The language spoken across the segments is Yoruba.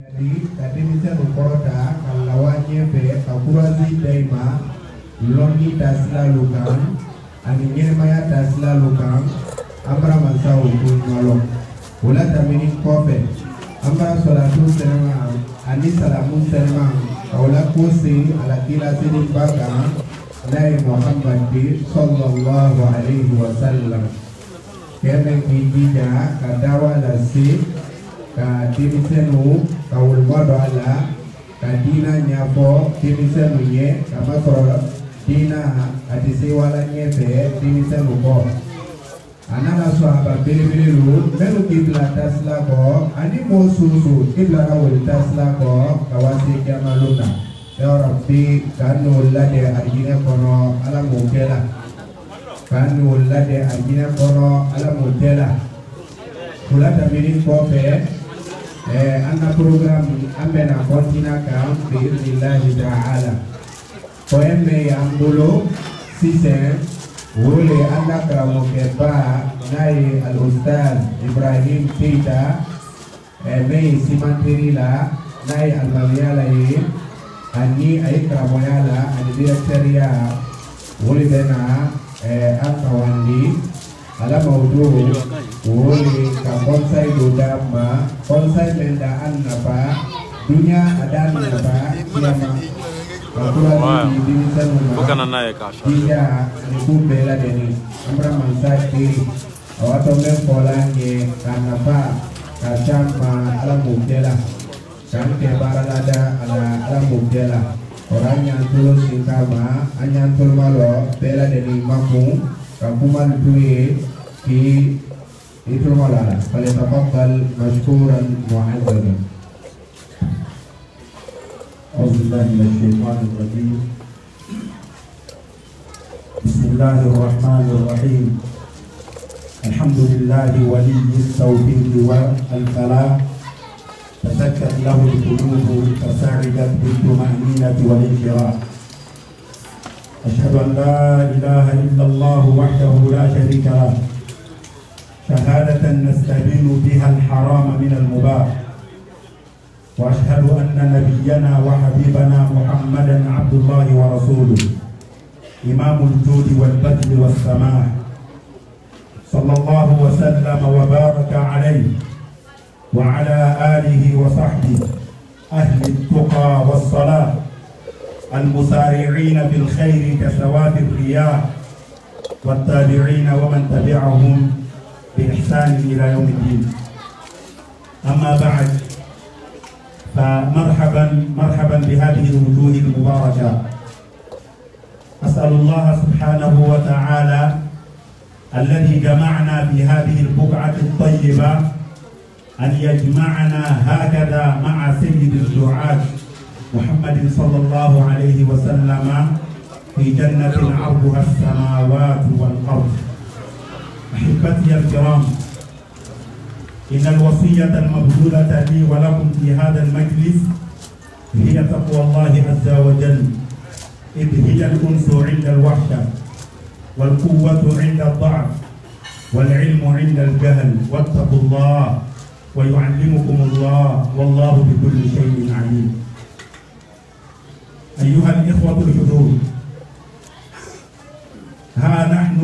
Katimisa nukorota kalawanye pe kakurazi daima londi tasla lukan ani maya tasla lukan ambra mansau kunmalong ula tamini kofe ambra salatu senama ani salamu senama kaula kusi ala kila sidin baga Nabi Muhammad sallallahu alaihi wasallam kene kijija kadawa lasi ka timisenu kawul modo ala ka dina nyafo timisenu ye kama soro dina adisi wala nyefe timisenu ko anana swahaba bilibililu melu kibla tasla ko ani mo susu kibla kawul tasla ko kawasi jamaluna ya rabbi kanu lade arjina kono ala mutela kanu lade arjina kono ala mutela kula tamini ko fe anna program ambena kontina kam biillahi ta'ala ko emme yambulo sisen wole anda kramo keba nai al ustaz Ibrahim Pita mei simantirila nai al malyala ani ay kramoyala ani directoria wole bena akawandi ala maudu wole ka konsai dodama konsai menda annaba dunia adan naba kiyama bukan naik kasar dia nikubela deni amra mansati awato mempolange kanapa kashamba ala mudela kante baralada ala mudela orang yang tulus singkama anyan tulmalo bela deni mamu kakuman tuye ki itu malala falyatafaddal mashkuran mu'azzaban. A'udzubillahi minasyaitonir rajim. Bismillahirrahmanirrahim. Alhamdulillahi waliyyit tawfiq wal falah. Tasakkat lahu al-qulub fasa'idat bil-tuma'ninati wal inshirah. أشهد أن لا إله إلا الله وحده لا شريك له شهادة نستبين بها الحرام من المباح وأشهد أن نبينا وحبيبنا محمدا عبد الله ورسوله إمام الجود والبذل والسماح صلى الله وسلم وبارك عليه وعلى آله وصحبه أهل التقى والصلاة المسارعين بالخير كسواد الرياح والتابعين ومن تبعهم بإحسان إلى يوم الدين. أما بعد فمرحبا بهذه الوجوه المباركة. أسأل الله سبحانه وتعالى الذي جمعنا في هذه البقعة الطيبة أن يجمعنا هكذا مع سيد الدعاة محمد صلى الله عليه وسلم في جنة عرضها السماوات والأرض. أحبتي الكرام، إن الوصية المبذولة لي ولكم في هذا المجلس هي تقوى الله عز وجل، إذ هي الأنس عند الوحدة والقوة عند الضعف والعلم عند الجهل. واتقوا الله ويعلمكم الله والله بكل شيء عليم. أيها الإخوة الحضور، ها نحن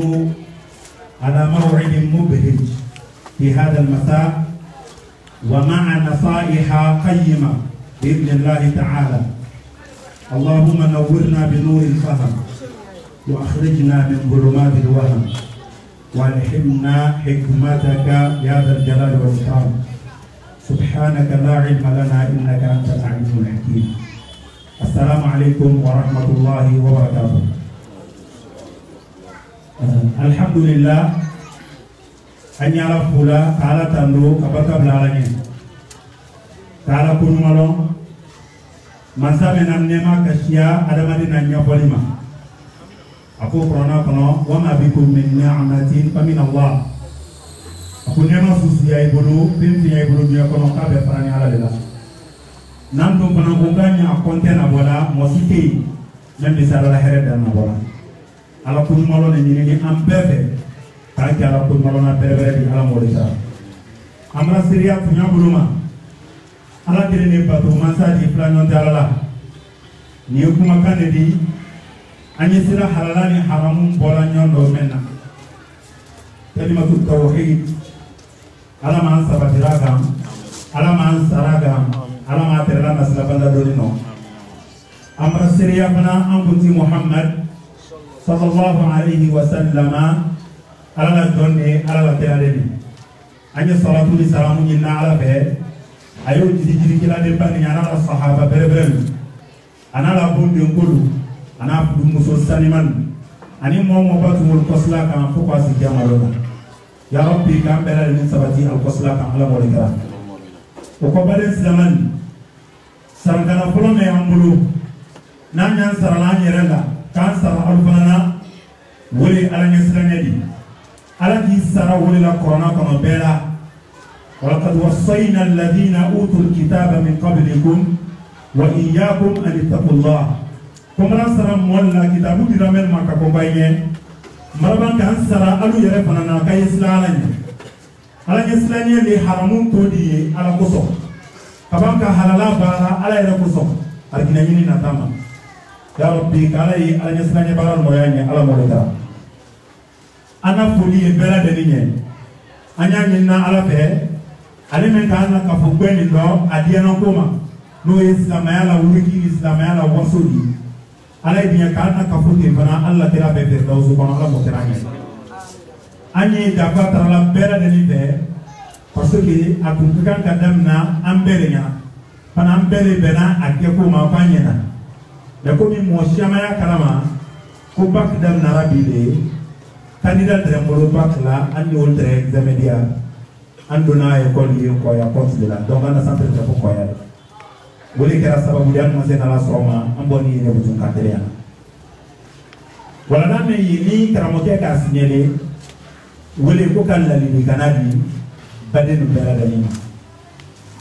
على موعد مبهج في هذا المساء ومع نصائح قيمة بإذن الله تعالى. اللهم نورنا بنور الفهم وأخرجنا من ظلمات الوهم والهمنا حكمتك يا ذا الجلال والإكرام. سبحانك لا علم لنا إنك أنت العليم الحكيم. السلام عليكم ورحمة الله وبركاته. الحمد لله أن يعرف فلا تعالى تندو كبرك بلالني تعالى كنمالون masa menamnema kashia adamadi nanya polima aku corona kono wa ma bikum min ni'matin fa min Allah. Aku nema susi ay bulu pinti ay bulu dia kono ka be farani ala dela nam dum bana bunganya kontena bola mositi nem bisara la here dan bola ala kun malo ne ni ambebe ta ala kun malo na bere di ala molisa amra siriya punya buluma ala kelen ne bato mansa di filanan tɛ ala la nin ye kumakan de di an ye sira halala ni haramu bɔra ɲɔgɔn dɔ mɛn na kalimatu tawhid ala m'an sabatira kan ala m'an sara kan ala m'a tɛrɛla nasilabanda dɔɔni nɔ an bara seereya fana an kunti Muhammad sallallahu alaihi wa sallama ala la jɔn de ala la kira de an ye salatu ni salamu ɲini na ala fɛ a y'o jiri kila de bani a n'a la sahaba bɛrɛbɛrɛ a n'a la bonden kolu a n'a fudumuso sanimani ani mɔɔ mɔɔ ba tun b'olu kɔsila kan fo k'a sigi kiyama don na ya rabbi k'an bɛɛ lajɛlen sabati al kɔsila kan ala mɔli kɛra o kɔbaden silamani saragana fɔlɔ min y'an bolo n'an y'an sara n'an yɛrɛ la k'an sara alu fana na wele ala ɲɛsiranɲɛ di ala k'i sara wele la kɔrɔna kɔnɔ bɛɛ la walaqad wassayna alladhina utul kitaba min qablikum wa iyyakum an ittaqullah komana sara mɔli la kitabu dira mɛn ma ka kɔnba ɲɛ maraban k'an sara alu yɛrɛ fana na ka ɲɛsila ala ɲɛsiranɲɛ de haramu to di ye ala kosɔn kaban ka halala baara ala yɛrɛ kosɔn alikina ɲini nata ma ya rabbi ka ala ye ala ɲɛsiranɲɛ baara nɔgɔya ɲɛ ala mɔli kɛra an ka foli ye bɛɛ lajɛlen ɲɛ an y'a ɲini na ala fɛ ale min k'an na kafo gbɛ nin dɔn a diɲɛna ko ma n'o ye silamɛya la wuliki ni silamɛya la waso di ala ye diɲɛ k'an na kafo ten fana ala la kira bɛɛ fɛ dawusu kɔnɔ ala m'o kɛra ɲɛ an ye dafa tarala bɛɛ lajɛlen fɛ parce que a tun ka kan ka daminɛ an bɛɛ de ɲɛna fana an bɛɛ de bɛnna a kɛko ma f'an ɲɛna mɛ komi mɔgɔ siama y'a kalama ko bac daminɛra bi de candidat dɛrɛmbolo bac la an y'o tɛrɛ examen diya an donna école ye Koya Côte de la donc an na centre de fo Koya wele kɛra sababu de an ma se n'ala sɔrɔ ma an bɔ ni yɛrɛ butun ka teliya wala n'a mɛ ye ni karamɔgɔkɛ k'a signalé wele ko ka lalili kana di baden bɛɛ lajɛlen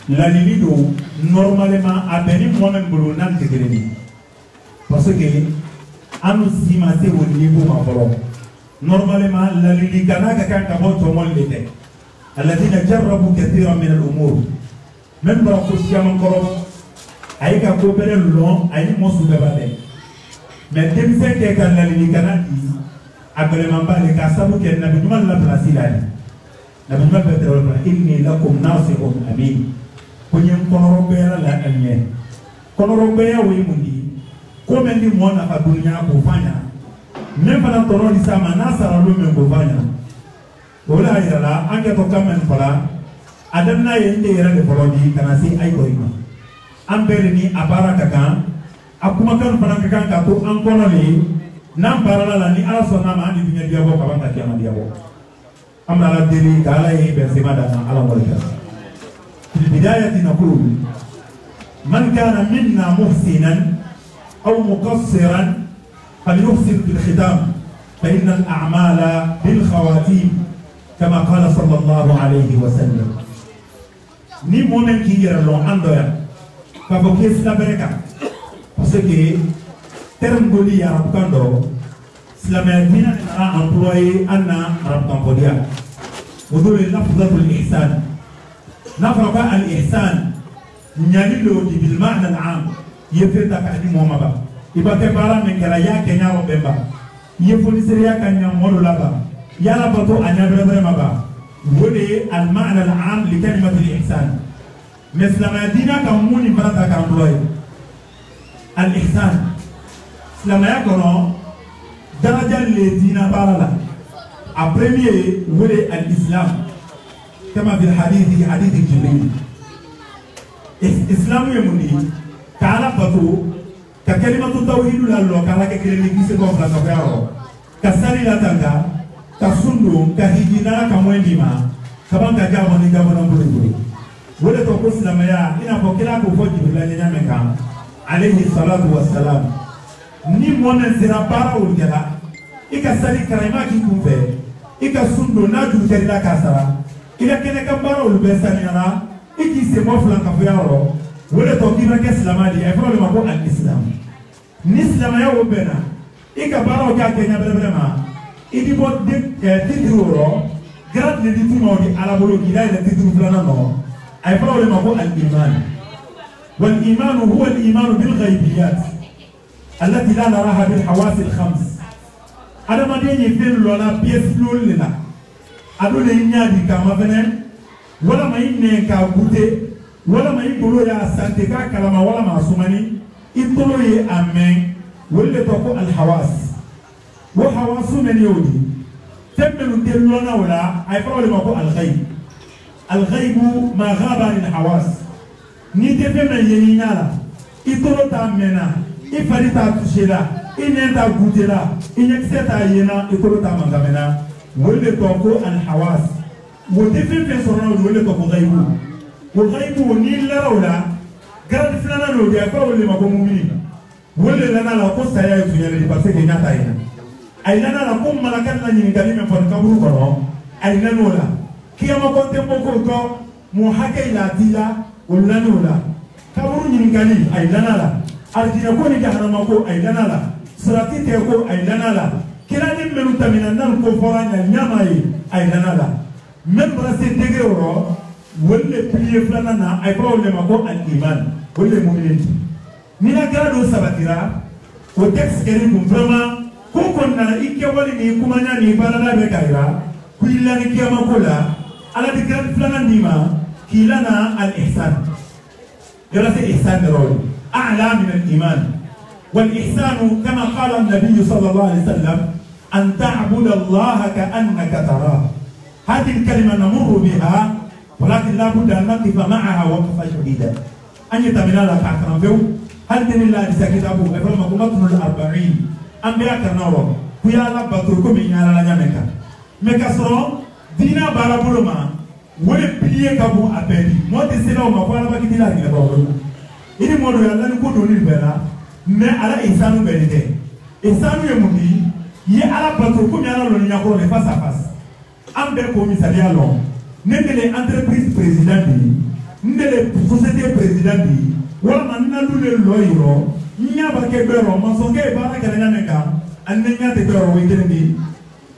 ma lalili don normalement a bɛn ni mɔgɔ min bolo n'an tɛ kelen ye parce que an si ma se o niveau ma fɔlɔ normalement lalili kana ka kan ka bɔ tɔmɔli de tɛ alladhina jarrabu kathiran min al-umur même bara ko siaman kɔrɔ ay ka ko bere lon ay mo su bɛ bale mais denmisɛn kɛ ka lalili kana di a gɛlɛman ba de ka sabu kɛ nabi ɲuman la place la ni nabi ɲuman bɛ tɛrɛ la inni lakum nasihun amin ko ɲɛ kɔnɔrɔ bɛɛ la a ɲɛ kɔnɔrɔ bɛɛ o ye mun di ko mɛ di mɔ nafa dunuya k'o f'a ɲɛna min fana tɔnɔ di s'a ma n'a sara don min k'o f'a ɲɛna o la yira la an kɛtɔ kan mɛn fɔla a daminɛ ye n de yɛrɛ de fɔlɔ di ka na se ayi ma an bɛɛ de ni a baara ka kan a kumakan fana ka kan ka to an kɔnɔ de n'an baarala la ni ala sɔnna ma an ni diɲɛ diyabɔ ka ban ka kiyama diyabɔ an bɛ ala deli ka ala ye bɛnsema d'a ma ala wale kɛ fil bidayati naqulu man kana minna muhsinan aw muqassiran falyuhsin bil khitam fa inna al a'mala bil khawatim kama qala sallallahu alayhi wa sallam ni momen ki yɛrɛ lɔn an dɔ yan k'a fɔ k'i silamɛ kan parce que terme dɔli arabukan dɔ silamɛya diinɛ nana employé an na arabukan fɔdiya o dɔ ye lafzatul ihsan n'a fɔra ko al ihsan ɲali lo di bil ma'na al am i ye fɛn ta k'a di mɔgɔ ma ban i b'a kɛ baara min kɛra i y'a kɛ ɲa bɛɛ ban i ye foniseriya ka ɲa mɔdɔ la ban i y'a labato a ɲa bɛrɛbɛrɛ ma ban o de ye al ma'na al am li kalimatil ihsan mais silamɛya diinɛ ka mun ni fana ta k'a employé al ihsan silamɛya kɔnɔ daraja le diinɛ baara la a premier wele al islam kama fil hadithi jibril islamu ye mun di ka ala bato ka kalimatu tawhidu la lɔ k'ala kɛ kelen ni kisi kɔ fila ka bɔ yɔrɔ ka sari la tanga ka sundo ka hijina ka mɔɛ di ma ka ban ka jabɔ ni jabɔna bolo bolo o de tɔ ko silamɛya i n'a fɔ kira k'o fɔ jibrila ɲɛɲɛ min kan alayhi salatu wa salam ni mɔɔ min sera baara olu kɛra i ka sari kara i m'a k'i kun fɛ i ka sundo n'a juru kɛr'i k'a sara i ka kɛnɛ ka baara olu bɛɛ saniyara i k'i senbɔ fila ka fɔ yɔrɔ o de tɔ k'i bɛ kɛ silamɛ de ye a fɔra de ma ko al-islam ni silamɛya o bɛnna i ka baaraw k'a kɛ ɲɛ bɛrɛbɛrɛ ma i bi bɔ titiri o rɔ grade de titiri ma o di ala bolo k'i da yɛlɛ titiri filanan nɔ a ye fɔra o de ma ko al-iman والإيمان هو الإيمان بالغيبيات التي لا نراها بالحواس الخمس. أنا ما ديني فين لولا بيسلول لنا أدو لينيادي كما فنن ولا ما ينين كابوتي ولا ما يقولوا يا سانتكا كلام ولا ما سمعني يقولوا يا أمين ولا تقول الحواس وحواس من يودي تبلو تلونا ولا أيفروا لما يقول الغيب. الغيب ما غاب عن الحواس. نيتي فيما ينينا يقولوا تامنا ifari ta tushela inenda gutela inyexeta yena ikolota mangamena wole toko al hawas wote fe sorona wole toko ghaibu ni larola garad flana no dia fa wole mako mumini wole lana la ko saya yunyele di parce que nyata yena ay lana la ko malakan la nyini galime fon kaburu kono ay lanola kiyama ko tembo ko to mu hakaila dila wala nola kaburu nyini gali ay lana la Aljina ko ni jahanama ko ay lanala sirati te ko ay lanala kila ni menu tamina nan ko foranya nyama yi ay lanala même brasé degré oro wolle plier flanana ay problème ko al iman wolle mu'min ni na grado sabatira ko texte keri ko vraiment ko konna ikke wali ni kumanya ni balala be kaira ku illa ni kiyama ko la ala de grado flanana nima kilana al ihsan grado ihsan role أعلى من الإيمان. والإحسان كما قال النبي صلى الله عليه وسلم أن تعبد الله كأنك تراه. هذه الكلمة نمر بها ولكن لا بد أن نقف معها وقفة شديدة. أن يتمنى لك أكرم هل تني الله لسكتابه إبراهيم مطن الأربعين أنبياء كنورو كيا لا بتركم من يالا لا مكا مكا سرو دينا بارابولما ولا بليه كابو أبدي ما تسيلو ما فعلا ما كتير على كده ini modo yalla ni ko doni bela mais ala ihsanu belite ihsanu yemundi ye ala patro ko mi ala lo nyako le face à face ambe ko misaliya lo nendele entreprise président bi ndele société président bi wala man na lule lo yiro nya ba ke bero ma so ke ba ka nya meka anne nya te bero we kelendi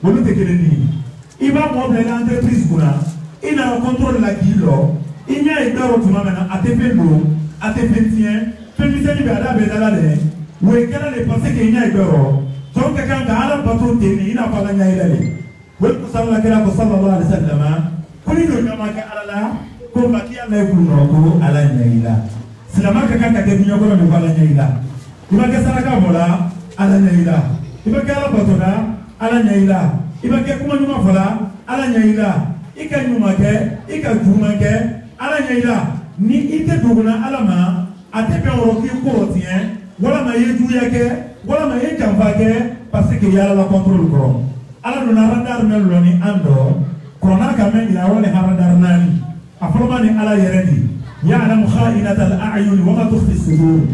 wolu te kelendi iba mo bela entreprise kuna ina contrôle la kilo inya e bero tuma mena atependo ate fentien femiseni be ada be dala de we kala le penser que ina ibero donc kan ga ala patron teni ina fala nya ilale we ko sallallahu alaihi wasallam kuni do kama ka ala ko maki ala ku no ko ala nya ila silama ka kan ka de nyo ko do ala nya ila iba ke saraka mola ala nya ila iba ke ala patona ala nya ila iba ke kuma nyuma fala ala nya ila ika nyuma ke ika juma ke ala nya ila ni ite duguna alama ate pe oroki ko tien wala ma yeju yake wala ma ye jamba ke parce que yala la contrôle ko ala do na radar mel loni ando corona ka men ila wala radar nani afroma ni ala yeredi ya'lamu kha'inata al-a'yun wa ma tukhfi as-sudur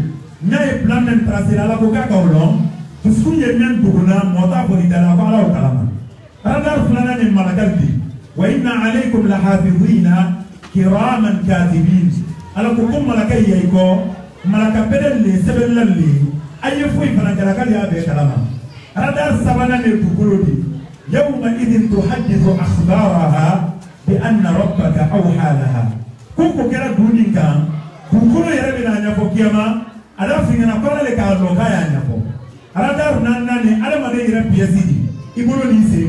nyaay plan men tracer ala ko ka kawlo to sunye men duguna mota ko idala ko ala kalama radar fulana ni malakalti wa inna alaykum lahafizina kiraman katibin ala ko malaka yeyko malaka bedel le sebelal le aye foy fana kala ya be kalama radar sabana le tukulodi yawma idin tuhaddithu akhbaraha bi anna rabbaka awha laha kuko kera duninka kukulo yere bina nya ko kiyama ala fingana ko le ka lo kaya nya ko radar nanane ala ma de yere piyasidi ibolo ni se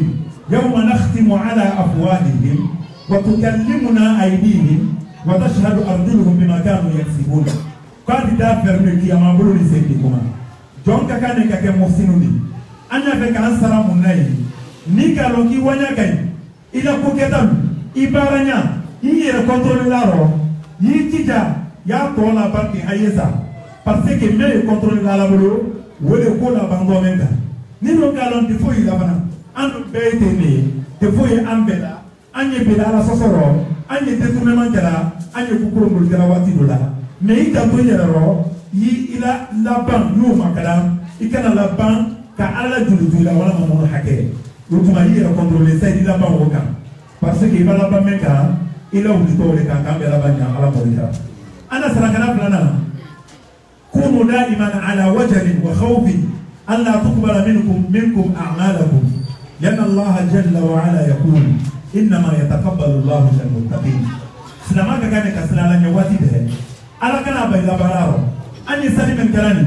yawma nakhtimu ala afwahihim وتكلمنا أيديهم وتشهد أرجلهم بما كانوا يكسبون. قد دافر مكي أما بلوني سيدكما. جون كان كمحسنوني. أنا فك أنصر مناي. نيكا لوكي وانيا كاي. إلى كوكتام. إبارانيا. يي كنترول لارو. يي تيجا. يا تولا بانكي هايسا. parce que me contrôle la bolo. Wele ko la bando menga. Ni no galon di foyi la bana. Ando bete ni. Te foyi ambela. Anye bedala sosoro anye détournement kala anye kukuru mul kala wati dola mais ita to yerero yi ila laban no makala ikana laban ka ala julu la wala mo hake rutuma yi contrôler ça ila ban woka parce que ibala laban meka ila wuli to le kan kan bela ban ala mo dira ana sarakana plana kunu daiman ala wajhin wa khawfin alla tuqbala minkum a'malakum لأن الله جل وعلا يقول إنما يتقبل الله من المتقين. سلامك كان كسلالة نواتي به. ala kana bay la bararo anni sali men kalani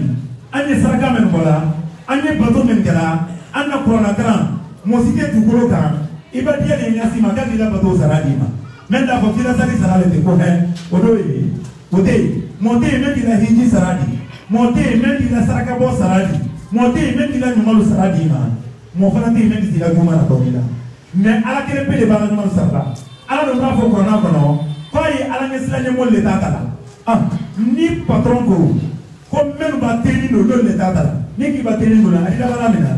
anni saraka men bola anni bato men kala anna qur'ana kan mosike duguro kan ibadiya ne nyasi magadi la bato saradima men da ko kila sali sarale te ko he odoyi ote monte men dila hiji saradi monte men dila saraka bo saradi monte men dila numalu saradi ma mo fana te men dila goma na tomila mais ala kele pele ba numalu sarada ala do na fo qur'ana kono koy ala ngeslanye mo le tatala ni patron ko men ba teni no le tatala ni ki ba teni no la adila bala mina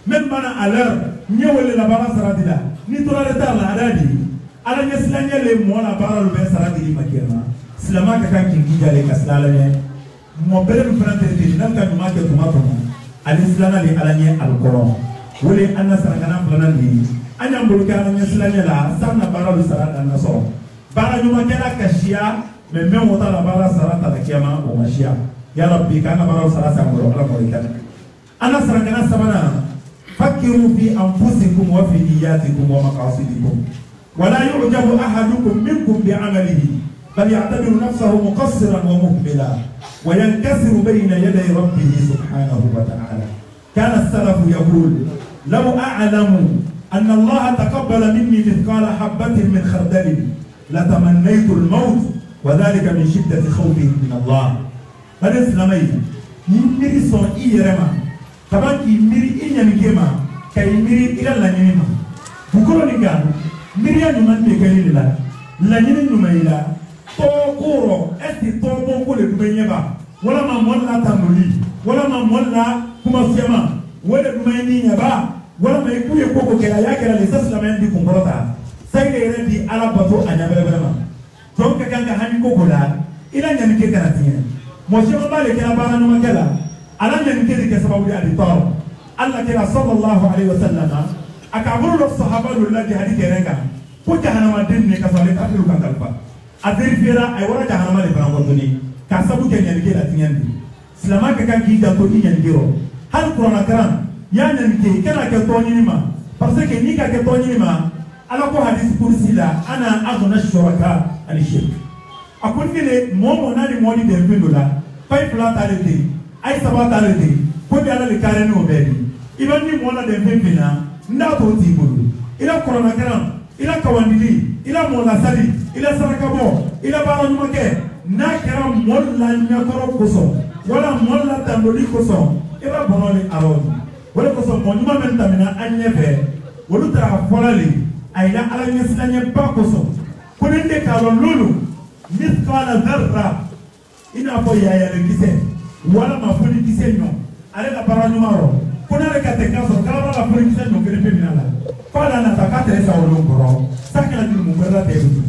men bana à l'heure ñewele la bara saradila ni to la retard la adadi ala ngeslanye le mo la bara lo be saradili makema silama ka kan kingi jale ka sala ne mo bere no frante de nan ka ma ke to ma to ali silana li ala nye alquran wole anna sarangana planan ni anya mbulu ka ala ngeslanye la sanna bara lo sarada na so bara nyuma kala kashia mais même wota la bara sarata la kiyama o mashia ya rabbi kana bara sarata ngoro ala ko ikan ana sarangana sabana fakiru fi anfusikum wa fi niyatikum wa maqasidikum wala yu'jabu ahadukum minkum bi'amalihi bal ya'tabiru nafsahu muqassiran wa muhmila wa yankasiru bayna yaday rabbih subhanahu wa ta'ala kana as-salaf yaqul law a'lamu anna Allah taqabbala minni mithqala habatin min khardal لتمنيت الموت وذلك من شدة خوفي من الله. هذا السلامي يمري صون إيرما كمان يمري إنيانكما كيمري إلى لانيما. بكرة نيجان مريا نمان بيكالي لا لانيما نمايلا توكورو أستي توبون كل دبينيبا ولا ما مولا تامولي ولا ما مولا كماسيما ولا دبيني يبا ولا ما يكون يكوكو كلا يا لساس لما يندي كمبرتا. Saya di ala bato anya bela-bela. Donc kanga hani ko gola ila nyani ke karatinya. Mo shema bale ke abana no makala. Ala nyani ke sababu ya ditor. Allah kira sallallahu alaihi wasallam akaburu sahaba lullahi hadi kerenga. Ko jahannama dinne ka sale kafiru kan dalfa. Adiri fira ay wara jahannama le bana wotuni. Ka sabu ke nyani ke latinya ndi. Selama ka kan ki da to nyani giro. Hal Qur'an karam ya nyani ke kana ke to nyini ma. Parce que ni ka ke to nyini ma ala ko hadith kursi la ana aghna shuraka an shirk akun ne momo nani moni de pendola pay plata lete ay sabata lete ko de ala le kare no bebi iban ni mona de pembina nda to ti bulu ila corona karam ila kawandili ila mola sali ila sarakabo ila baro nyumake na karam molla nyakoro koso wala molla tamboli koso ila bonoli arodi wala koso monuma men tamina anyefe wala tra folali ayna ala ngeslanye bakoso kunende kalon lulu mithqala dharra ina fo yaya le kise wala ma fo ni kise nyo ale la bara numaro kuna le kate kaso kala la fo ni kise nyo kele peminala pala na takate sa wolo ngoro sakala ni mu berra te du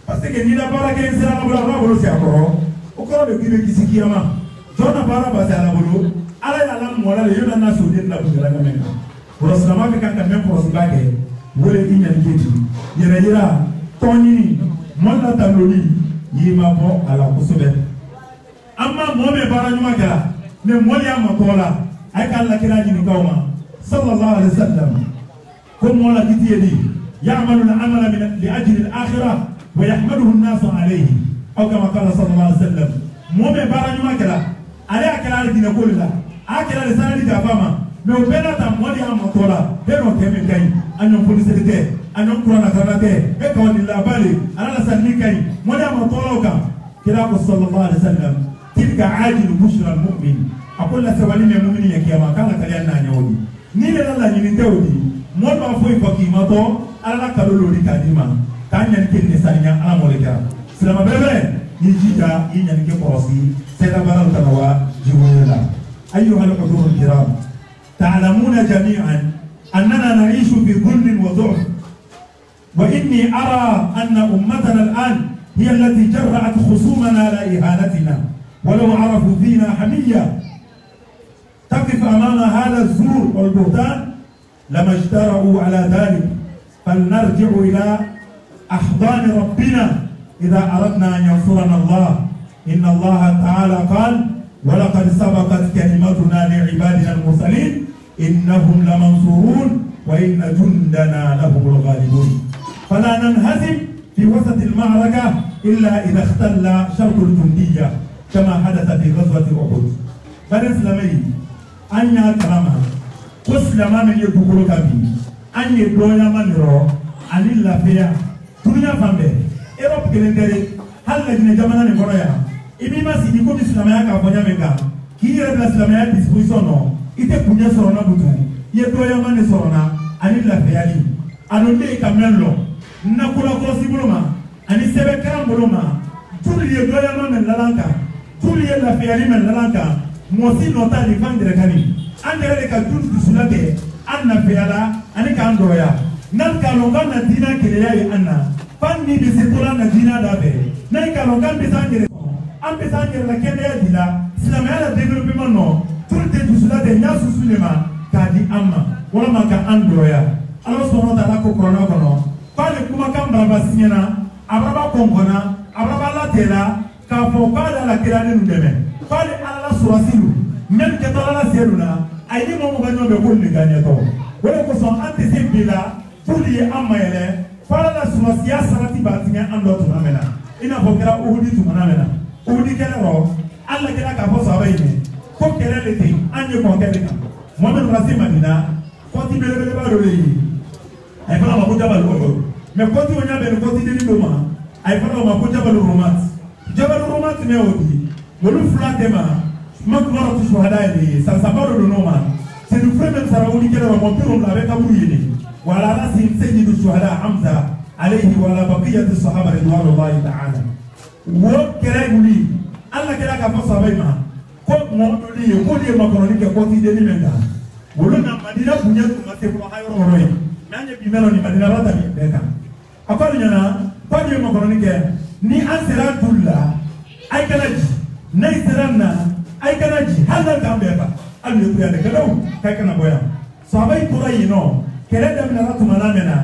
parce que ni la bara ke sira na bolo bolo si akoro o ko le kibe kisikiyama jona bara ba sa la bolo ala ya la mo la le yona na so de na bugala ngamenga bolo salama ke kan men ko sibake wole inyani keti yera yera tonini monna tamloli yima bo ala kusobe amma mobe bara nyuma kala ne moli amma tola ay kala kila jini kawma sallallahu alaihi wasallam ko mola kiti yedi ya'malu al-amala min li ajli al-akhirah wa yahmaduhu an-nas alayhi aw kama qala sallallahu alaihi wasallam mobe bara nyuma kala ale akala dina kolila akala sanadi da fama me o bela ta moli amma tola beno keme kai anyon police de anyon kurana karate e ko ni la bali ala sanni kai moli amma tola ka kila ko sallallahu alaihi wasallam tilka ajil bushra almu'min akolla sawali me mu'mini ya kiyama kala kalian na nyawdi ni le la ni tewdi mon ma foi faki mato ala kalolo ri kadima kanyan kin ne sanya ala moleka salama bebe ni jita ni nyan ke porosi seda baral tanawa jiwela ayyuha al-hudur al-kiram تعلمون جميعا أننا نعيش في ظل وضعف وإني أرى أن أمتنا الآن هي التي جرأت خصومنا على إهانتنا ولو عرفوا فينا حمية تقف أمام هذا الزور والبهتان لما اجترأوا على ذلك فلنرجع إلى أحضان ربنا إذا أردنا أن ينصرنا الله إن الله تعالى قال ولقد سبقت كلمتنا لعبادنا المرسلين إنهم لمنصورون وإن جندنا لهم الغالبون فلا ننهزم في وسط المعركة إلا إذا اختل شرط الجندية كما حدث في غزوة أحد. بني سلامي أنيا كلامها وسلما من يدخل كبي أن يدويا من رو أن الله فيها دنيا فامبي إيروب كلندري هل لجنة جمانا نقولها إبي ما سيدي كودي سلامي كابونيا مكا كي يربلا سلامي ديسبويسونو إتى كونيا سورونا بوتو يدويا من سورونا أن الله فيها لي أنودي كاملو نقول كروسي بلوما أني سبب كلام بلوما تولي يدويا من لالانكا تولي الله فيها لي من لالانكا موسي نوتا ديفاندر كاني andere de ka tutu sulate anna fiala ani ka andoya nan ka longa na dina keleya yi anna panni de setola na dina dabe nan ka longa besangere la keleya dila islamaya la développement no tulte sulate nya susulema ka di amma wala ma ka andoya Allah subhanahu wa ta'ala ko korona kono pale kuma kan baba sinyana ababa kongona ababa la tela ka fo pale la keleya ni ndeme pale Allah surasilu même que dans la cellule ayi mo ganyo be ko ni ganya to wala ko so ante se bila tuli amayele fala la sumasia sarati batinya ando to namena ina bokera uhudi to namena uhudi kele ro alla kela ka fo so abayne ko kele leti anye ko kele ka mo men rasi madina ko ti bele ba do yi ay fala ma ko jabal ko me ko ti onya be ko ti deni do ma ay fala ma ko jabal rumat me odi wolu flatema makmara tu shuhada ni sansabaro do noma c'est le frère même saraouli kele ro mo piro la be kaburi ni wala rasim sayyidu shuhada hamza alayhi wala baqiyatu sahaba ridwanullahi ta'ala wo kele guli alla kele ka fa sabai ma ko mo do li ko li ma ko ni ke ko ti de ni menga wolo na madina bunya ko ma te ko ha yoro ro yi nanye bi melo ni madina rata bi be ka akolu nyana ko ni ma ko ni ke ni ansira dulla ay kala ji nay siranna ay kana ji halal ka mbeba alme ku ya de kalaw kay kana boya sahabay turay no kele da mina ratu manamena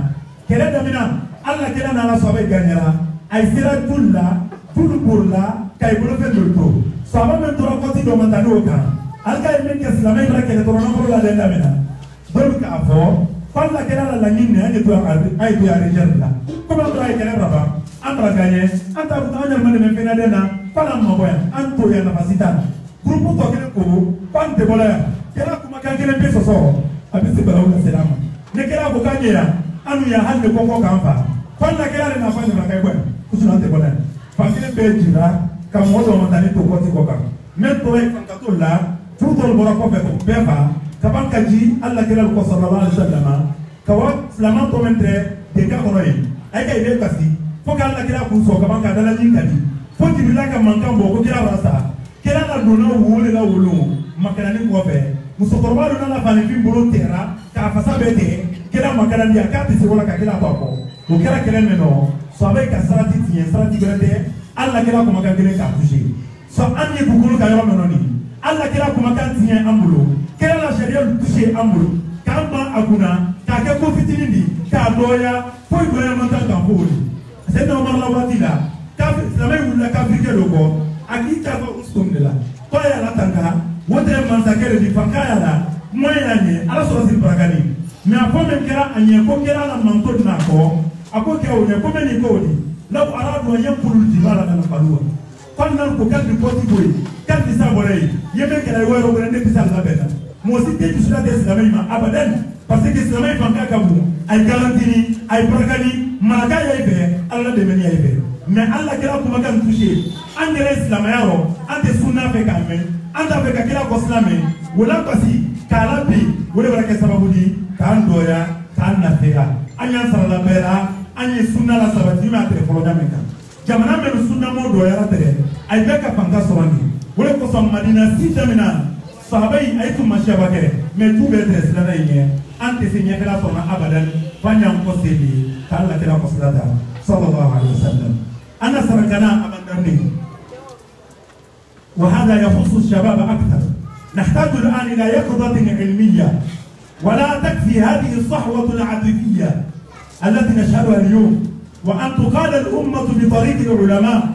kele da mina alla kele na la sahabay ganyara ay sira tulla tulburla kay bolo fe dolto sahabay men tora ko ti do mandano ka alka men ke islamay ra kele to no la de da mina dol ka fo falla kele la nyinne ay to ay to ya rejerla ko ba ay kele raba andra ganye anta bu tanya man men fena de na fala mo boya anto ya na fasitana groupe to kele ko pan de bola kela kuma kan kele peso so abisi bala wala selama ne kela ko kanyera anu ya hande ko ko kanfa pan na kela na fanya na kai bwa kusuna te bola pa kele be jira ka modo matani to ko ti ko kan men to e kan ka to la fu to bora ko be ko befa ka ban ka ji Allah kela ko sallallahu alaihi wasallam ka wa flama to mentre de ka ko yi ay kay be kasi fo ka Allah kela ku so ka ban ka dala jin kadi fo ti bilaka mankan bo ko kila rasa kela na dona wole la wolo makana ni ko be musokoroba dona la fani fi bolo terra ka fasa bete kela makana dia ka ti wala ka kela bako ko kela kela meno so abe ka sarati tiye sarati grande alla kela ko makana kela ka touché so anye bukulu ka yoro meno ni alla kela ko makana tiye ambulo kela la sharia touché ambulo kamba akuna ka ke ko fitini ndi ka doya fo doya manta ka fuli c'est normal la watila ka samay wala ka frike loko aki ka fa ustumdela to ya la tanka wote mansakere di fakaya la moya nye ala so sin prakani me afome kera anye ko kera la manto na ko ako ke o ne ko meni ko di la ko aradu anye pulu di bala kana falua fannan ko kan di poti boy kan di sabore yeme kera wero ko ne bisal la beta mo si te jusula de islamay ma abadan parce que islamay fanka kabu ay garantini ay prakani malaka ya ibe alla de meni ya ibe mais Allah kira kuma kan touché engrais islamayaro ante sunna fe kamé anta fe ka kira ko islamé wala pasi kala bi wala baraka sababu di kan doya kan nafira anya sala bera anya sunna la sabati ma tere folo jameka jamana men sunna mo doya la tere ay be ka panga sorani wala ko som madina si jamina sahabai ay tu mashaba kere mais tu be tere sala yeye ante se nyefela sona abadan fanyam ko sebi kala kira ko sala sallallahu alaihi wasallam أنا سرقنا أمامنا وهذا يخص الشباب أكثر نحتاج الآن إلى يقظة علمية ولا تكفي هذه الصحوة العاطفية التي نشهدها اليوم وأن تقال الأمة بطريق العلماء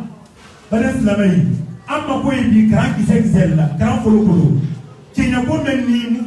بالإسلامي أما كوي بكران كيسكسل كران فلوكلو كي نكون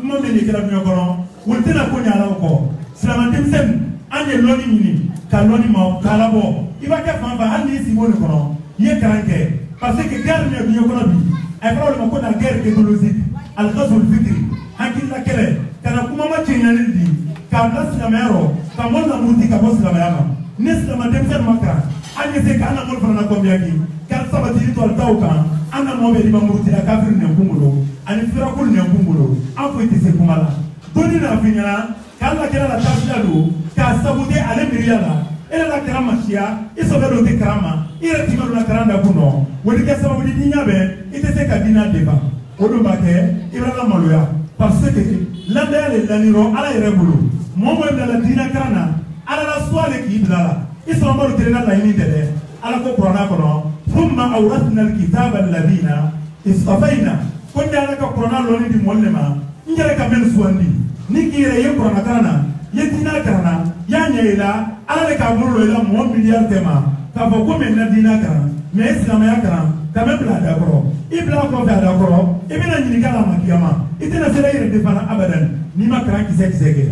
مني كلام يقولون ولتنا كوني على وكو سلام تمسم أني لوني مني كالوني ما كالابو il va faire fanfa hali si bon kono ye karanke parce que guerre ne bi kono bi ay problème ko na guerre technologique al ghazw al fikri hakilla kele kana kuma ma cinyani di ka naslamero ka mon na muti ka muslamama nislama dem sen makka anye se kana mon fana ko biaki kar sabati to al tawka ana mo be di mamuti la kafir ne kumulo ani firakul ne kumulo afo ite se kumala doni na finyana kala kala la tasdalu ka sabute ale miriyala ele la karama shia isobelo te karama ire timalo la karanda kuno wodi ke sababu di nyabe ite se ka dina deba odo bake ibra maloya parce que landa le laniro ala ire bulu momo la dina karana ala la swale ki ibla isobelo te la ini dede ala ko qur'ana kono thumma awrathna alkitaba alladhina istafaina konda ala ka qur'ana loni di mollema ngere ka men suwandi ni kire ye qur'ana karana ye dina karana ya nyeela ala le ka bulu la mo milliard tema ka fo ko men na dina karana mais islam ya karana ka me bla d'accord ibla ko fa d'accord ibina nyini kala makiyama itena sele yere defana abadan ni ma karan ki seke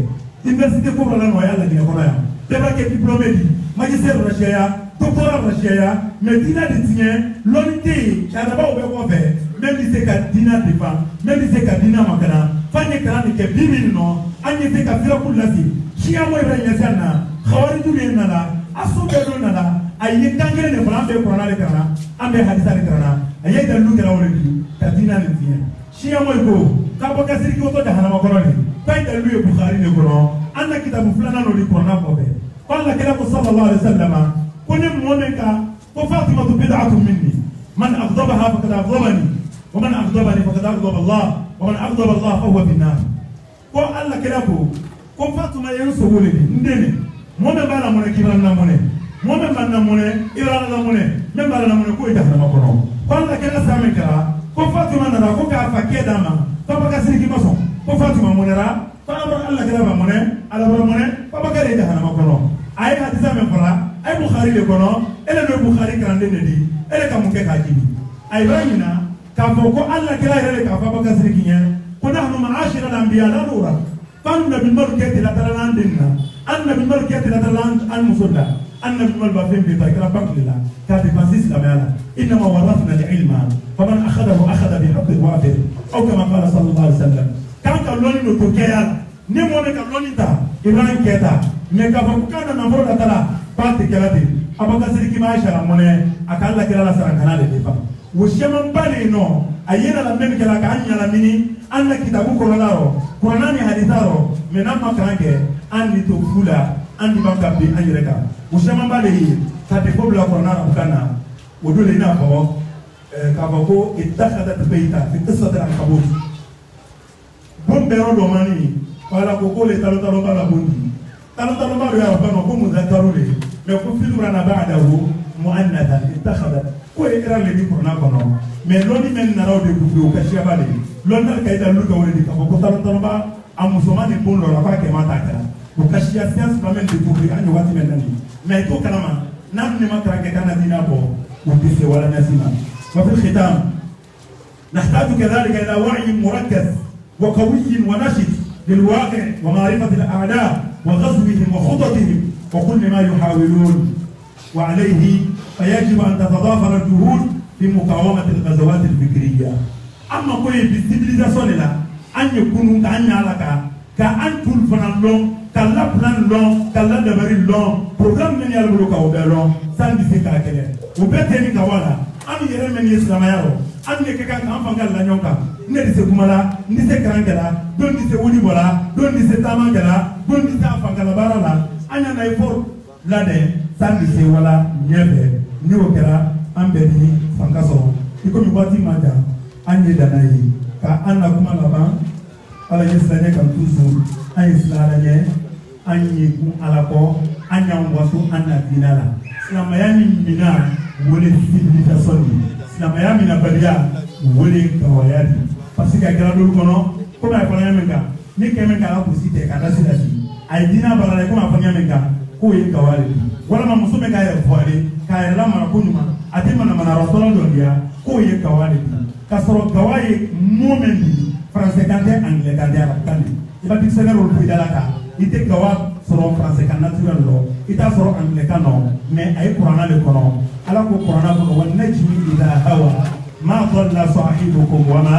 université ko la no ya la dina ko ya deba ke diplômé di magistère rachia doctorat rachia mais dina de tien lonité ya ba o be ko fe même si c'est ka dina defa même si c'est ka dina makana fanye karani ke bimin no anye se ka fira kulasi chia mo ibrahim sana khawari tu le nala aso be do nala ayi tangere ne fana be qur'ana le kana ambe hadisa le kana ayi da lu kala wala bi ka dina le tiya chia mo ko ka bo ka sirki to da hanama ko ni tay da lu bukhari ne ko anna kitabu fulana no li qur'ana ko be qala kala ko sallallahu alaihi wasallam ko ne mo ne ka ko fatima bid'atu minni man aghdabaha faqad aghdabani wa man aghdabani faqad aghdaba Allah wa man aghdaba Allah fa huwa bin nar ko alla kala ko fatuma yen so wole ndene mo me bala mo ne kiran na mo ne mo me ban na mo ne ira na mo ne me bala na mo ne ko ita na ko no ko alla kala sa me kala ko fatuma na ko ka fa ke dama ko ba ka sirki maso ko fatuma mo ne ra ko alla kala ba mo ne ala ba mo ne ko ba ka ita na ko no ay hadisa me fara ay bukhari le ko no ele no bukhari kan de di ele ka mo ke ka jibi ay bayina ka fo ko alla kala ele ka fa ba ka sirki nya ko nahnu ma'ashira al-anbiya la nura أن بالملكة لا تلان أن بالملكة لا تلان المصدى أن بالملكة فين بيتاي كلا بانك لله كاتب فانسيس لما إنما ورثنا العلم فمن أخذه أخذ بحق وافر أو كما قال صلى الله عليه وسلم كان كلوني نتوكيال نمونا كلوني تا إبراهيم كيتا ميكا فكانا نمبر لتلا بانت كلاتي أبا كسركي ما يشارع مني أكال لك لا سرعن كنالي دفا وشيما بالي نو أينا لمن كلا كأني لمني أن كتابو كورانارو كوراناني حديثارو منام مكرانك أني توفولا أني بانكابي أني ركا وشيما بالي تاتيكو بلا كورانارو كانا ودولي نافو كابوكو اتخذت بيتا في قصة العنكبوت بومبيرو دوماني ولا كوكو لتالو تالو بالا بوندي تالو تالو بالا يا ربنا كو مذكروا لي ميكو فيلورانا بعده مؤنثا اتخذت كو إكرام لدي كوراناكونو mais loni men naraw de bubu ka shabale lon dal kay dal lu ko woni ka ko tan ba am musomani bon lo la fa ke mata kala ko ka shia science ba men de bubu ani wati men nani mais to kalama nam ni matra ke kana dina bo ودي ولا نسمع وفي الختام نحتاج كذلك إلى وعي مركز وقوي ونشط للواقع ومعرفة الأعداء وغزوهم وخططهم وكل ما يحاولون وعليه فيجب أن تتضافر الجهود في مقاومة الغزوات الفكرية أما كوي بالسيفيليزاسيون لا أن يكونوا كأن يعلقا كأن كل فنان لون كلا بلان لون كلا دبري لون برنامج من يالبلو كاوبلون سان بيسكا كده وبتني كوالا أم يرى من يسلم يارو أم يكيكا كم فنجال لانيوكا ندي سكمالا ندي سكرانكلا دون دي سودي بولا دون دي ستامانكلا دون دي سافانكلا بارالا أنا نايفور لا ده سان بيسولا نيفه نيوكلا أم بدي فانكاسو يكون يباتي ماذا أن يدناي كأن كما لبان على يسلم كم توزو أن يسلم أن يكون على كو أن يوموسو أن أدينالا سلاميامي منا ولي civilisation سلاميامي نبليا ولي كوايادي parce que akela dolu kono ko ma fanya menga ni kemen kala ko site kada silasi ay dina balale ko ma fanya menga ko yi kawali wala ma musume ka ya fwali ka ya la ma ko nyuma atima na mana rotolo do dia ko yi kawali ka soro kawai moment français kante anglais kante arab kante iba dictionnaire ol fuidala ka ite kawa soro français kan naturel lo ita soro anglican no mais ay qur'ana le kono ala ko qur'ana ko wa najmi ila hawa ma dhalla sahibukum wa ma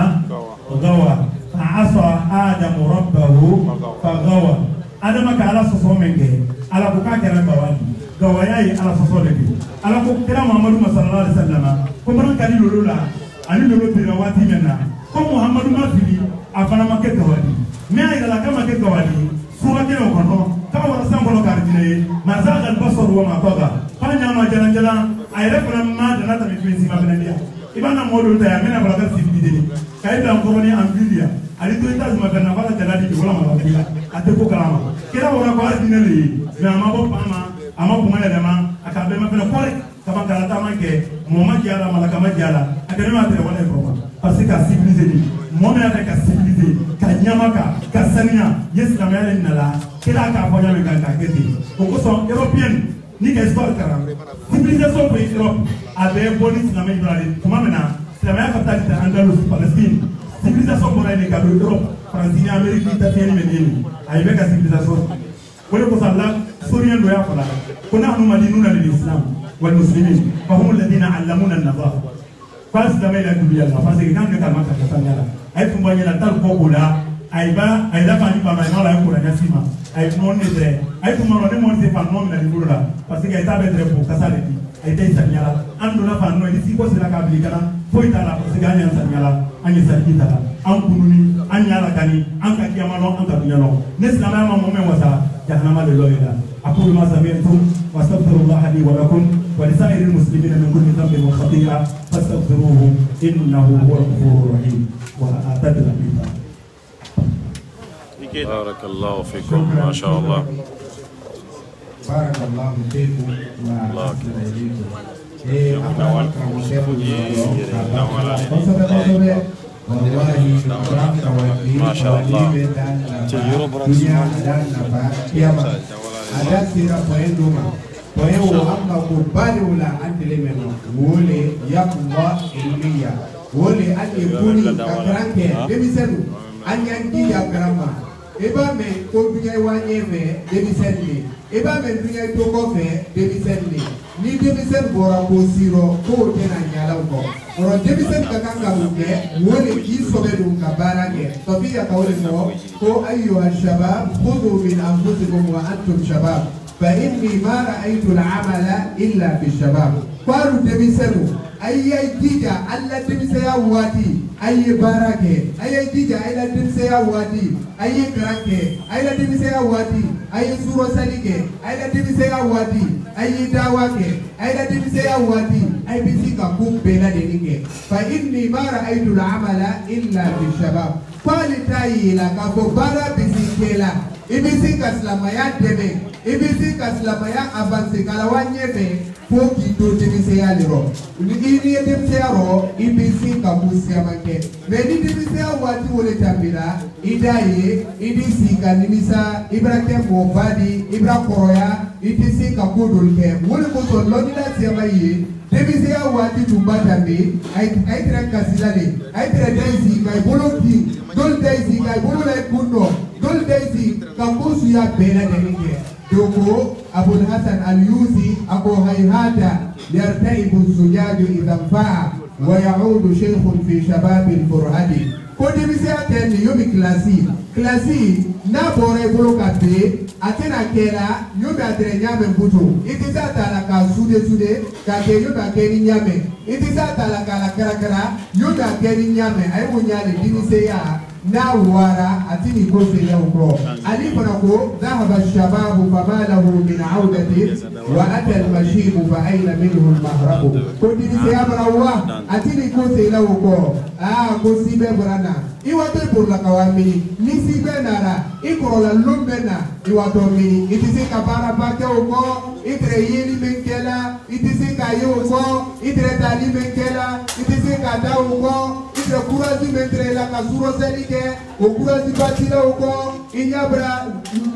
gawa fa asa adam rabbahu fa gawa adama ka ala soso menge ala ko ka kera bawani gawa yayi ala soso de ala ko kira muhammadu sallallahu alaihi wasallam ko man kali lulula ani lulu bi rawati menna ko muhammadu ma fili afana make gawadi me ay la kama ke gawadi sura ke o kono ka wala sam kono kardine ma za al basar wa ma taga fa nyama jalan jalan ay refna ma dana ta mi finsi ma bendia ibana modo ta mena bala ka sibilide kay da ko ni ambilia ali to ita ma benna bala jaladi wala ma bila ate ko kalama kira wala ko ardine le me ma bo pama ama ko ma yadama aka be ma bena kore kama kala ta manke mo ma jala mala kama jala akene ma tere wala ko parce que civiliser ni mo me aka civiliser ka nyamaka ka sania yes la mele nala kila ka fonya me ka kete ko so européen ni ka histoire kara civilisation pour Europe avec bonus na me ibrali kuma mena c'est la capitale de Andalus Palestine civilisation pour les ka Europe France Amérique États-Unis menini ay be ka civilisation wala ko sala sorian do ya fala kuna anu madinuna lil islam wal muslimin fa hum alladhina allamuna an-nadhafa pas damay la dunya la parce que quand ka maka ka sangala ay tumbanya la tal ko bula ay da fani ba mai mala ko na sima ay non ne de ay tumaro ne mon se fa non na libura parce que ay ta betre pour kasale di ay tay sangala ando na fa no di si ko sila ka blikana foi ta la parce que anya sangala anya sakita an kununi anya la kani an ka kiyama no an ka dunya no ne silama ma mo me wasa jahannama le loyda aqulu ma sami'tum wa astaghfirullah li wa lakum wa li sa'iril muslimina min kulli dhanbin wa khati'a fastaghfiruhu innahu huwal ghafurur rahim wa atadna bihi. Barakallahu fikum, ma sha Allah. Barakallahu fikum wa ahsana ilaykum. Ma sha Allah. Ada sira poenduma poewo amma ko bali wala antele meno wole yakwa ilmiya wole ane kuni kakranke demisenu anyangi ya karama eba me ko biya wanyeme demisenni eba me biya to ko fe demisenni ni demisen bora ko siro ko tena nyala ko oro demisen kakanga buke wole isobe dum kabarage to biya kawle ko ayyuha shabab khudhu min anfusikum wa antum shabab fa inni ma ra'aytu al-amala illa bi-shabab qalu demisen ayay dija alla demisaya wati ayy barake ayay dija ayla demisaya wati ayy kranke ayla demisaya wati ayy suro salike ayla demisaya wati ayy dawake ayla demisaya wati ay bisika ku bela denike fa inni ma ra'aytu al-amala illa bi-shabab qali tayila ka bo bara bisikela ibisika slamaya deme ibisika slamaya avance kala wanyebe poki to demisaya lero ni ini demisaya ro ibisika musia manke meni demisaya wati wole tambira idaye idisika nimisa ibrahim mobadi ibrahim koroya idisika kodolke wole ko to lodila siamaye demisaya wati tumbatambe ay tra kasilale ay tra daisi kay boloki dol daisi kay bolola kuno dol daisi kambusu ya bela denike doko Abul Hasan al-Yusi Abu Hayhata yartaibu sujadu idha fa'a wa ya'udu shaykhun fi shabab al-furhadi ko demisaya ten yomi klasi na bore bolo kate atena kera yomi adre nyame mbuto itisa tala ka sude ka ke yomi akeni nyame itisa tala ka kara yomi akeni nyame ayo nyale demisaya na wara atini kose ya ukro aliponako dhahaba ash-shababu fama lahu min 'audati wa ata al-mashib fa ayna minhu al-mahrabu kodini sayabra wa atini kose ya ukro kosibe brana iwato pour la kawami nisibe nara ikorola lumbena iwato mi itisi kabara pake uko itre yeli menkela itisi kayo uko itre tali menkela itisi kada uko itre kurazi mentre la kasuro selike okurazi batila uko inyabra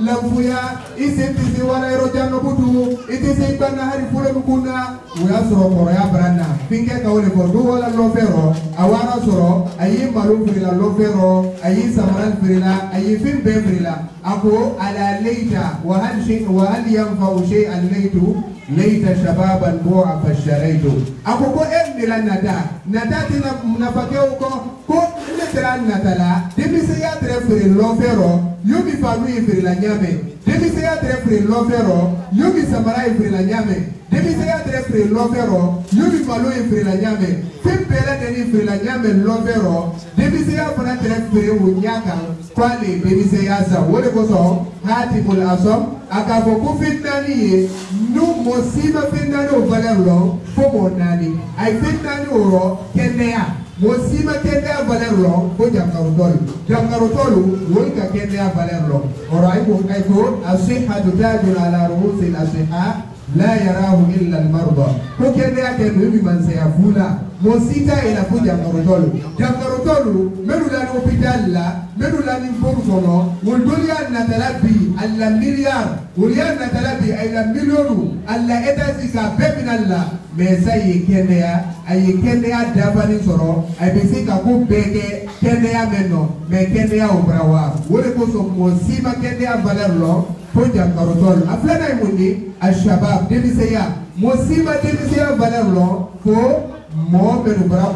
lamfuya isentisi wala erojano butu itisi bana hari fule mukuna uya soro koroya brana finke kawle ko wala lofero awara soro ayi malu frila lofero ayi samaran frila ayi fin be frila ako ala leita wa hal yanfa'u shay'an leitu leita shababan bu'a fasharaitu ako ko emila nada tina munafake ko letera natala demise ya trefre lofero yobi famu ifri la nyame demise ya trefre lofero yobi samara ifri la nyame demise ya trefre lofero yobi malo ifri la nyame pempela deni ifri la nyame lofero demise ya fana trefre unyaka kwale demise ya za wole koso hatimul asom akabo ku fitnani nu mosiba fitnani o valero fomo nani ay fitnani oro kenea mosima kende valer lo ko jamgaru tolu wol ka kende valer lo ora ayko asihatu tajun ala ruusil asiha la yarahu illa al marda ko kende akenu bi man sayafula mosita ila ko jamgaru tolu melu la hospital la melu la ni borgono wol dolia na talabi alla milliard woliya na talabi ay la millionu alla etasika bebinalla mesa yekendea ayekendea dabani soro abisika ku bege kendea menno me kendea obrawa wole ko so mosima kendea valerlo ko jamgarotol aflana imundi ashabab demiseya mosima demiseya valerlo ko mo benu bra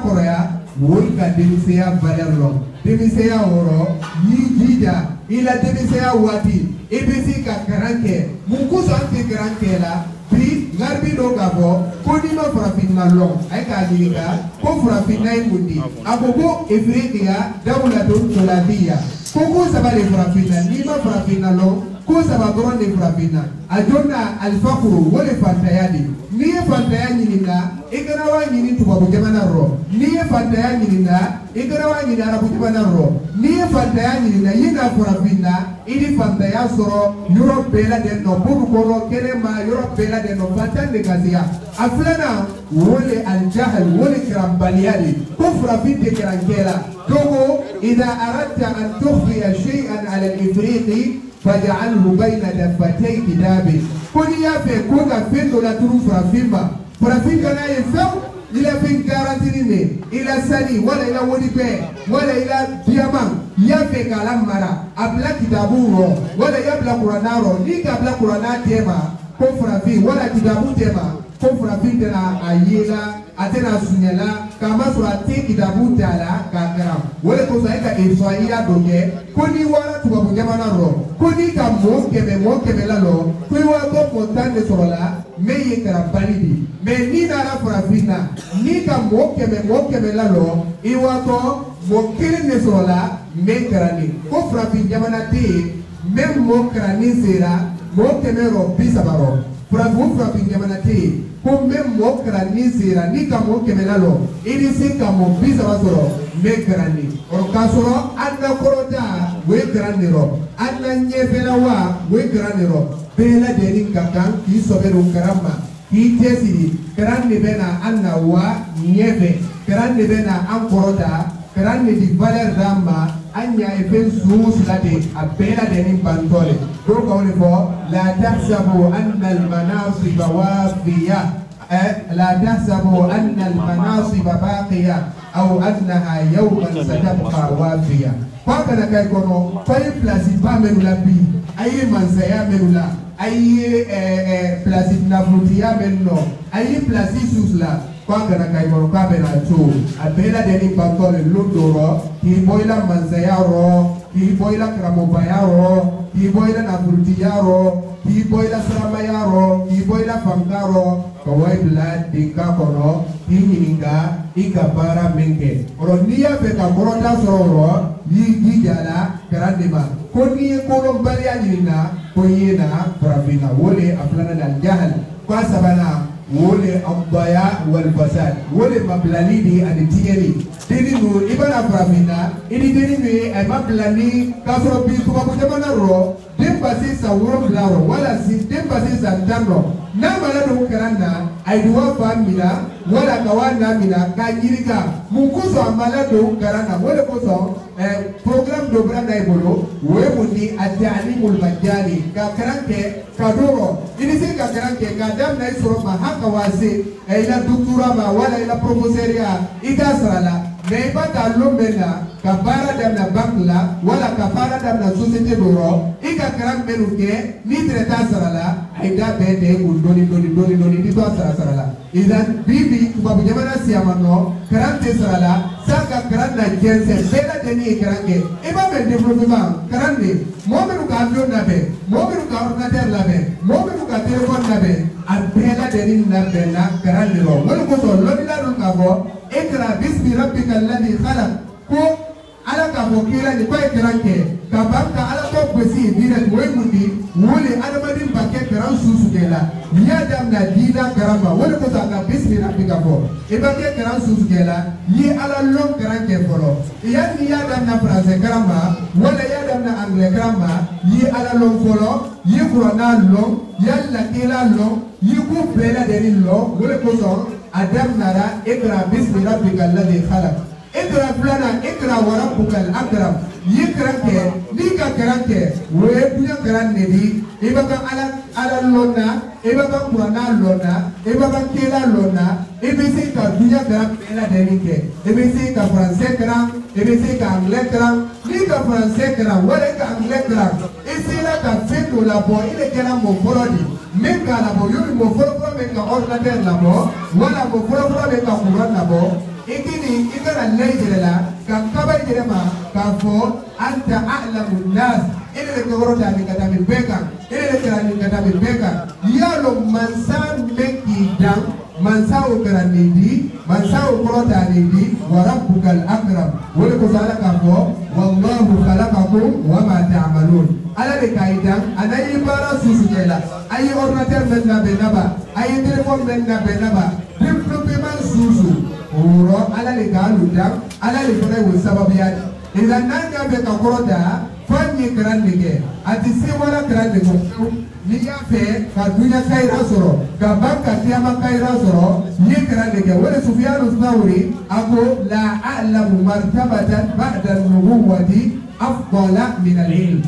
koroya wolka demiseya valerlo demiseya oro yijija ila demiseya wati ibisika karanke mukuso anti karanke la bi garbi do gabo ko ni ma farafina long ay ka diga ko farafina imundi agogo Afrika dawlatun toladiya ko sabale farafina ni ma farafina long ko sabagoro ni farafina ajona alfaqru wala fatayadi ni fataya nyinina igarawa nyini tubabu jamana ro ni fataya nyinina igarawa nyini arabu jamana ro ni fataya nyinina yina farafina ili fataya soro Europe bela de no buru koro kerema Europe bela de no fatande kazia aflana wole aljahl wole krambaliali kufra fi kirankela dogo idha aradta an tukhfiya shay'an ala al-ifriqi faj'alhu bayna daffatay kitabi kuni yafe koga fendo la turu frafimba na yefeu ila fin garantinine ila sani wala ila wodipe wala ila diamant yafe kalamara abla kitaburo wala yabla quranaro ni kabla qurana tema ko frafi wala kitabu tema ko frafi tena ayela atena sunyala kama surati kitabu tala kakara wala ko saika iswaia doge kuni wala tubabu jamana ro kuni ka mo kebe lalo kuni wa ko montane sorola meye karambalibi me ni na frafina ni ka mo kebe lalo iwato mo kene sorola me karani ko frafi jamana te même mo karani sera mo kemero bisabaro frafi jamana te ko même mo karani sera ni ka mo kemelalo ini se ka mo bisabaro me karani o kasoro anna korota we karani ro anna nyefela wa we karani ro bela derin kakan ki soberu karama ki tesiri karani bena anna wa nyefe karani bena an korota karani di valer dama anya efen suuslate abela denin pantole do ko ni fo la tahsabu anna al manasib wafiya لا تحسبوا أن المناصب باقية أو أنها يوما ستبقى وافية فكذا كيكونوا فاي بلاسيد بامنو لبي أي منزيا منو لا أي بلاسيد نفروتيا منو أي بلاسيد سوسلا فكذا كيكونوا كابنا تو أبلا دني بانتول اللودورو كي بويلا منزيا رو كي بويلا كراموبايا رو كي بويلا نفروتيا رو كي بويلا سرامايا رو كي بويلا فانكارو kawai bila dika kono hininga ikabara menge oronia beta morota sororo yi jala karandema koni kono bali anyina koyena profina wole aflana dal jahal kwa sabana wole ambaya wal fasad wole mablalidi aditiyeli dini no ibara na farafina ini deni mi e ma blani ka soro bi tuba ko jamana ro dem basi sa woro blaro wala si dem basi sa tanro na mala do karanda ay duwa famila wala kawana mina ka nyiriga mukuso amala do karanda wala koso program do branda ibolo we mundi atalimul majani ka karanke kadoro ini si ka karanke ka dam na isoro ma haka wase ila doktora ma wala ila professoria ida sala me bata lombena ka bara dam na bankla wala ka bara dam na societe doro ika karam beruke ni treta sala aida bede undoni doni di to sala idan bibi kubabu jamana siamano karante sala saka karanda jense bela deni karange iba be development karande momenu ka avion nabe momenu ka ordinateur labe momenu ka telephone nabe abela deni nabe na karande ro wala ko so lobila ro ka bo ikra bismi rabbika alladhi khalaq ko ala ka bo kila ni ko karange ka banka ala ko besi direct way mundi wole adamadin bakke karan susu kela ya dam na dina karamba wala ko ka bismi rabbika bo e bakke karan susu kela yi ala long karange folo ya ni ya dam na français karamba wala ya dam na anglais karamba yi ala long folo yi qur'ana long yalla kila long yi ku bela deni long wala ko so adam nara ikra bismi rabbika alladhi khalaq ikra fulana ikra wa rabbukal akram yikranke liga karanke we bunya karanne di ibaka ala lona ibaka qur'ana lona ibaka kila lona ibisi ka bunya karam ela denike ibisi ka français karam ibisi ka anglais karam liga français karam wala ka anglais karam isila ka feto la bo ile kala mo forodi meka la bo yuri mo forodi meka ordinateur la bo wala mo forodi meka qur'an la bo ikini ikara lejela ka kabay direma ka fo anta a'lamun nas ile le korota ni kata mi beka ile le kara ni kata mi beka yalo mansan meki dam mansa ukarani di mansa ukorota ni di wa rabbukal akram wala ko sala ka fo wallahu khalaqakum wa ma ta'malun ala le kaidam anayi bara susujela ayi ordinateur men na benaba ayi telephone men na benaba développement susu uro ala le galudam ala le fere wo sababiya idan nanga be ka koroda fanyi grande ke ati se wala grande ko ni ya fe ka dunya kaira soro ka banka tiama kaira soro ni grande ke wala sufyan thawri ako la a'lamu martabatan ba'da an-nubuwwati afdala min al-ilm